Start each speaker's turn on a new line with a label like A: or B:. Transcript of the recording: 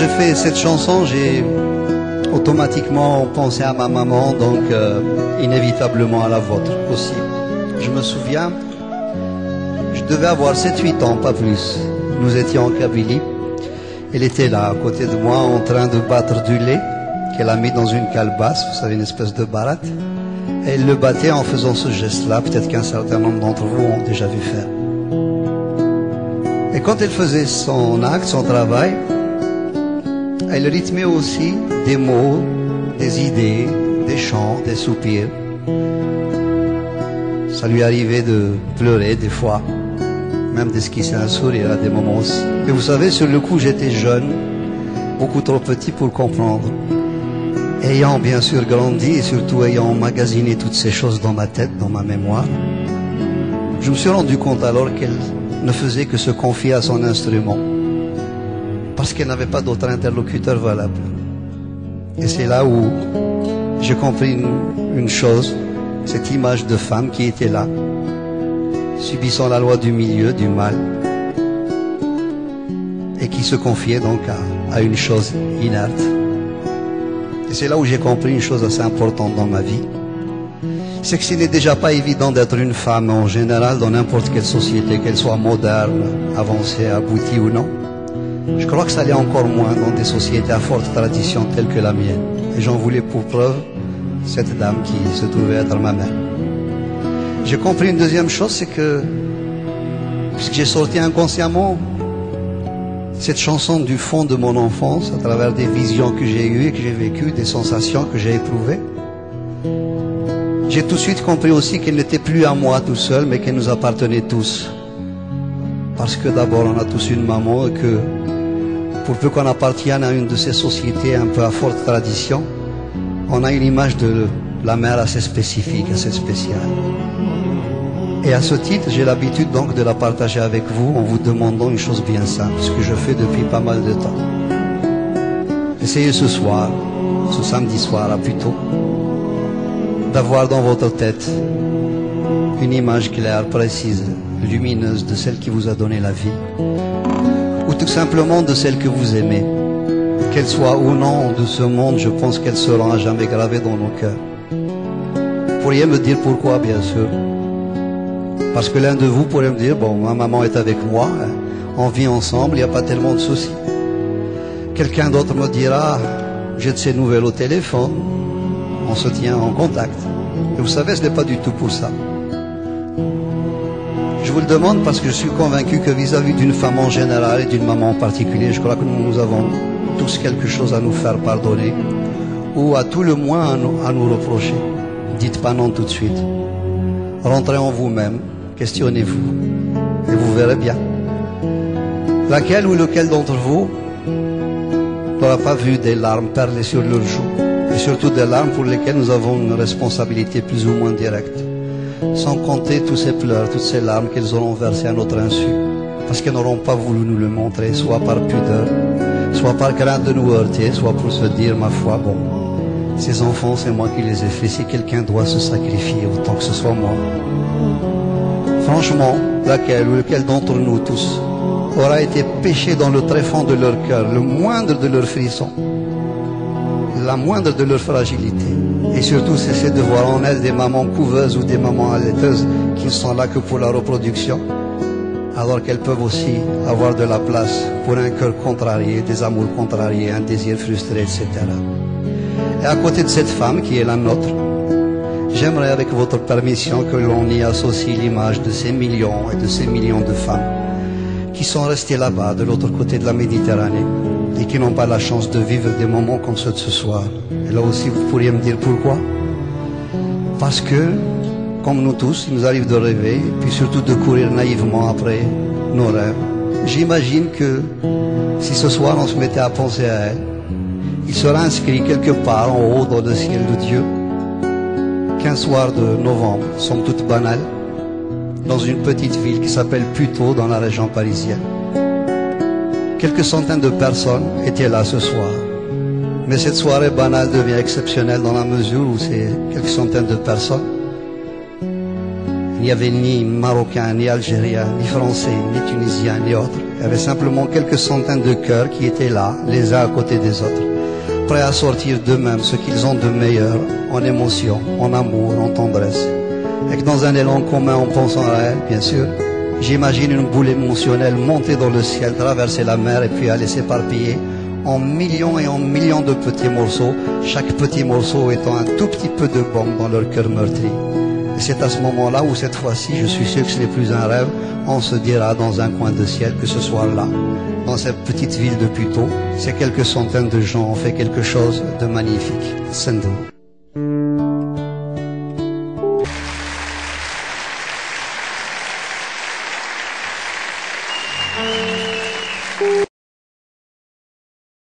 A: j'ai fait cette chanson, j'ai automatiquement pensé à ma maman, donc inévitablement à la vôtre aussi. Je me souviens, je devais avoir 7-8 ans, pas plus. Nous étions en Kabylie. Elle était là, à côté de moi, en train de battre du lait qu'elle a mis dans une calebasse, vous savez, une espèce de baratte. Et elle le battait en faisant ce geste-là, peut-être qu'un certain nombre d'entre vous ont déjà vu faire. Et quand elle faisait son acte, son travail, elle rythmait aussi des mots, des idées, des chants, des soupirs. Ça lui arrivait de pleurer des fois, même d'esquisser un sourire à des moments aussi. Et vous savez, sur le coup, j'étais jeune, beaucoup trop petit pour comprendre. Ayant bien sûr grandi et surtout ayant emmagasiné toutes ces choses dans ma tête, dans ma mémoire, je me suis rendu compte alors qu'elle ne faisait que se confier à son instrument, parce qu'elle n'avait pas d'autre interlocuteur valable. Et c'est là où j'ai compris une chose, cette image de femme qui était là, subissant la loi du milieu, du mal, et qui se confiait donc à une chose inerte. Et c'est là où j'ai compris une chose assez importante dans ma vie, c'est que ce n'est déjà pas évident d'être une femme en général dans n'importe quelle société, qu'elle soit moderne, avancée, aboutie ou non. Je crois que ça l'est encore moins dans des sociétés à forte tradition telles que la mienne. Et j'en voulais pour preuve cette dame qui se trouvait être ma mère. J'ai compris une deuxième chose, c'est que, puisque j'ai sorti inconsciemment cette chanson du fond de mon enfance, à travers des visions que j'ai eues et que j'ai vécues, des sensations que j'ai éprouvées, j'ai tout de suite compris aussi qu'elle n'était plus à moi tout seul, mais qu'elle nous appartenait tous. Parce que d'abord, on a tous une maman et que, pour peu qu'on appartienne à une de ces sociétés un peu à forte tradition, on a une image de la mère assez spécifique, assez spéciale. Et à ce titre, j'ai l'habitude donc de la partager avec vous en vous demandant une chose bien simple, ce que je fais depuis pas mal de temps. Essayez ce soir, ce samedi soir là plutôt, d'avoir dans votre tête une image claire, précise, lumineuse de celle qui vous a donné la vie, ou tout simplement de celle que vous aimez. Qu'elle soit ou non de ce monde, je pense qu'elle sera à jamais gravée dans nos cœurs. Vous pourriez me dire pourquoi, bien sûr. Parce que l'un de vous pourrait me dire, bon, ma maman est avec moi, hein, on vit ensemble, il n'y a pas tellement de soucis. Quelqu'un d'autre me dira, j'ai de ces nouvelles au téléphone, on se tient en contact. Et vous savez, ce n'est pas du tout pour ça. Je vous le demande parce que je suis convaincu que vis-à-vis d'une femme en général et d'une maman en particulier, je crois que nous avons tous quelque chose à nous faire pardonner, ou à tout le moins à nous reprocher. Dites pas non tout de suite. Rentrez en vous-même, questionnez-vous, et vous verrez bien. Laquelle ou lequel d'entre vous n'aura pas vu des larmes perler sur leurs joues, et surtout des larmes pour lesquelles nous avons une responsabilité plus ou moins directe, sans compter tous ces pleurs, toutes ces larmes qu'elles auront versées à notre insu, parce qu'elles n'auront pas voulu nous le montrer, soit par pudeur, soit par crainte de nous heurter, soit pour se dire, ma foi, bon, ces enfants, c'est moi qui les ai faits, si quelqu'un doit se sacrifier, autant que ce soit moi. Franchement, laquelle ou lequel d'entre nous tous aura été péché dans le tréfonds de leur cœur, le moindre de leurs frissons, la moindre de leur fragilité, et surtout cesser de voir en elles des mamans couveuses ou des mamans allaiteuses qui ne sont là que pour la reproduction, alors qu'elles peuvent aussi avoir de la place pour un cœur contrarié, des amours contrariés, un désir frustré, etc. Et à côté de cette femme qui est la nôtre, j'aimerais avec votre permission que l'on y associe l'image de ces millions et de ces millions de femmes qui sont restées là-bas, de l'autre côté de la Méditerranée, et qui n'ont pas la chance de vivre des moments comme ceux de ce soir. Et là aussi, vous pourriez me dire pourquoi? Parce que, comme nous tous, il nous arrive de rêver, et puis surtout de courir naïvement après nos rêves. J'imagine que si ce soir on se mettait à penser à elle, il sera inscrit quelque part en haut dans le ciel de Dieu qu'un soir de novembre, somme toute banale, dans une petite ville qui s'appelle Puteaux dans la région parisienne, quelques centaines de personnes étaient là ce soir. Mais cette soirée banale devient exceptionnelle dans la mesure où c'est quelques centaines de personnes Il n'y avait ni Marocains, ni Algériens, ni Français, ni Tunisiens, ni autres. Il y avait simplement quelques centaines de cœurs qui étaient là, les uns à côté des autres, prêts à sortir d'eux-mêmes ce qu'ils ont de meilleur en émotion, en amour, en tendresse. Et que dans un élan commun en pensant à elle, bien sûr, j'imagine une boule émotionnelle monter dans le ciel, traverser la mer et puis aller s'éparpiller en millions et en millions de petits morceaux, chaque petit morceau étant un tout petit peu de bombe dans leur cœur meurtri. Et c'est à ce moment-là où cette fois-ci, je suis sûr que ce n'est plus un rêve, on se dira dans un coin de ciel que ce soit là, dans cette petite ville de Puteaux, ces quelques centaines de gens ont fait quelque chose de magnifique. Sendou.